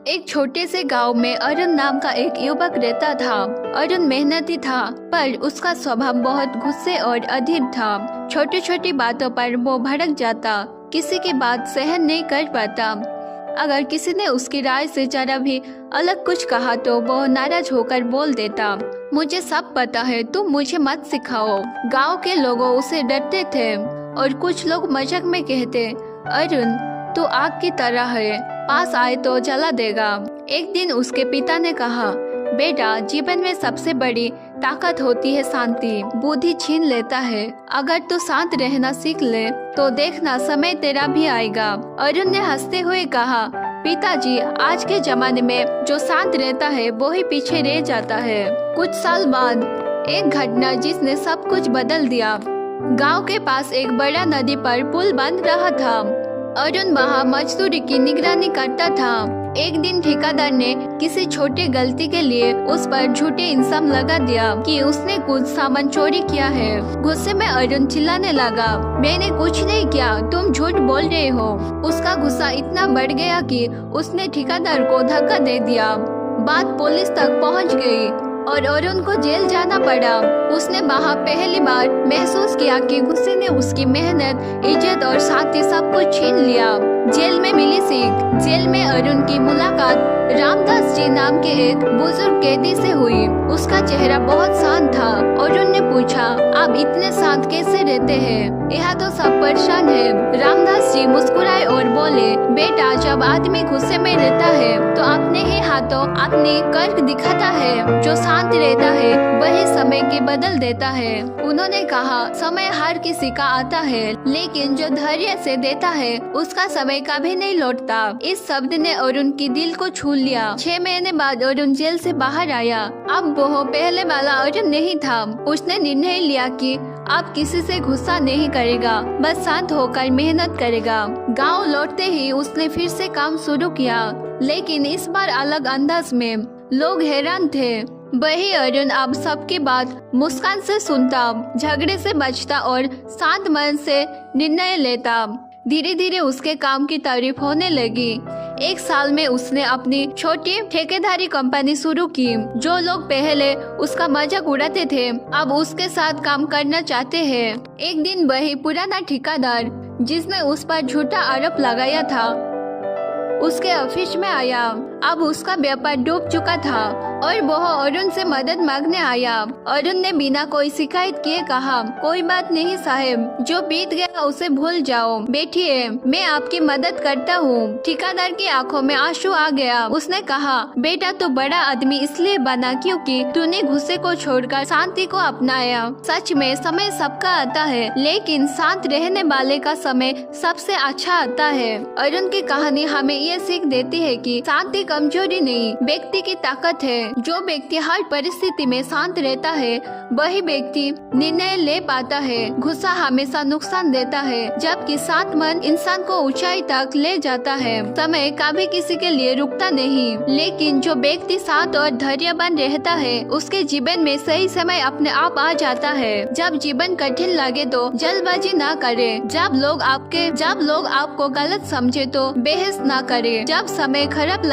एक छोटे से गांव में अरुण नाम का एक युवक रहता था। अरुण मेहनती था, पर उसका स्वभाव बहुत गुस्से और अधीर था। छोटी छोटी बातों पर वो भड़क जाता, किसी की बात सहन नहीं कर पाता। अगर किसी ने उसकी राय से जरा भी अलग कुछ कहा तो वो नाराज होकर बोल देता, मुझे सब पता है, तुम मुझे मत सिखाओ। गांव के लोग उसे डरते थे और कुछ लोग मजाक में कहते, अरुण तू आग की तरह है, पास आए तो जला देगा। एक दिन उसके पिता ने कहा, बेटा, जीवन में सबसे बड़ी ताकत होती है शांति। बुद्धि छीन लेता है। अगर तू शांत रहना सीख ले तो देखना समय तेरा भी आएगा। अरुण ने हंसते हुए कहा, पिताजी, आज के जमाने में जो शांत रहता है वो ही पीछे रह जाता है। कुछ साल बाद एक घटना जिसने सब कुछ बदल दिया। गांव के पास एक बड़ा नदी पर पुल बन रहा था। अरुण वहाँ मजदूरी की निगरानी करता था। एक दिन ठेकेदार ने किसी छोटी गलती के लिए उस पर झूठे इल्जाम लगा दिया कि उसने कुछ सामान चोरी किया है। गुस्से में अरुण चिल्लाने लगा, मैंने कुछ नहीं किया, तुम झूठ बोल रहे हो। उसका गुस्सा इतना बढ़ गया कि उसने ठेकेदार को धक्का दे दिया। बात पुलिस तक पहुंच गई और अरुण को जेल जाना पड़ा। उसने वहाँ पहली बार महसूस किया कि गुस्से ने उसकी मेहनत, इज्जत और साथ ही सब कुछ छीन लिया। जेल में मिली सीख। जेल में अरुण की मुलाकात रामदास जी नाम के एक बुजुर्ग कैदी से हुई। उसका चेहरा बहुत शांत था। अरुण ने पूछा, आप इतने शांत कैसे रहते हैं? यहाँ तो सब परेशान है। रामदास जी मुस्कुराए और बोले, बेटा, जब आदमी गुस्से में रहता है तो अपने ही हाथों अपनी कर्क दिखाता है। जो शांत रहता है वही समय के बदल देता है। उन्होंने कहा, समय हर किसी का आता है, लेकिन जो धैर्य से देता है उसका समय कभी नहीं लौटता। इस शब्द ने अरुण की दिल को छू लिया। 6 महीने बाद अरुण जेल से बाहर आया। अब वो पहले वाला अरुण नहीं था। उसने निर्णय लिया कि अब किसी से गुस्सा नहीं करेगा, बस शांत होकर मेहनत करेगा। गांव लौटते ही उसने फिर से काम शुरू किया, लेकिन इस बार अलग अंदाज में। लोग हैरान थे। वही अरुण अब सबकी बात मुस्कान से सुनता, झगड़े से बचता और शांत मन से निर्णय लेता। धीरे धीरे उसके काम की तारीफ होने लगी। एक साल में उसने अपनी छोटी ठेकेदारी कंपनी शुरू की। जो लोग पहले उसका मजाक उड़ाते थे अब उसके साथ काम करना चाहते हैं। एक दिन वही पुराना ठेकेदार जिसने उस पर झूठा आरोप लगाया था उसके ऑफिस में आया। अब उसका व्यापार डूब चुका था और वह अरुण से मदद मांगने आया। अरुण ने बिना कोई शिकायत किए कहा, कोई बात नहीं साहब, जो बीत गया उसे भूल जाओ, बैठिए, मैं आपकी मदद करता हूँ। ठेकेदार की आंखों में आंसू आ गया। उसने कहा, बेटा, तू बड़ा आदमी इसलिए बना क्योंकि तूने गुस्से को छोड़कर शांति को अपनाया। सच में समय सबका आता है, लेकिन शांत रहने वाले का समय सबसे अच्छा आता है। अरुण की कहानी हमें ये सीख देती है कि शांति कमजोरी नहीं, व्यक्ति की ताकत है। जो व्यक्ति हर परिस्थिति में शांत रहता है वही व्यक्ति निर्णय ले पाता है। गुस्सा हमेशा नुकसान देता है, जबकि शांत मन इंसान को ऊंचाई तक ले जाता है। समय कभी किसी के लिए रुकता नहीं, लेकिन जो व्यक्ति शांत और धैर्यवान रहता है उसके जीवन में सही समय अपने आप आ जाता है। जब जीवन कठिन लगे तो जल्दबाजी ना करे। जब लोग आपको गलत समझे तो बहस ना करे। जब समय खराब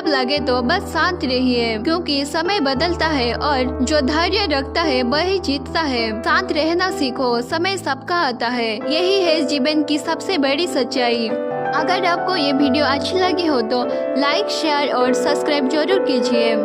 लगे तो बस शांत रहिए, क्योंकि समय बदलता है और जो धैर्य रखता है वही जीतता है। शांत रहना सीखो, समय सबका आता है। यही है जीवन की सबसे बड़ी सच्चाई। अगर आपको ये वीडियो अच्छी लगी हो तो लाइक, शेयर और सब्सक्राइब जरूर कीजिए।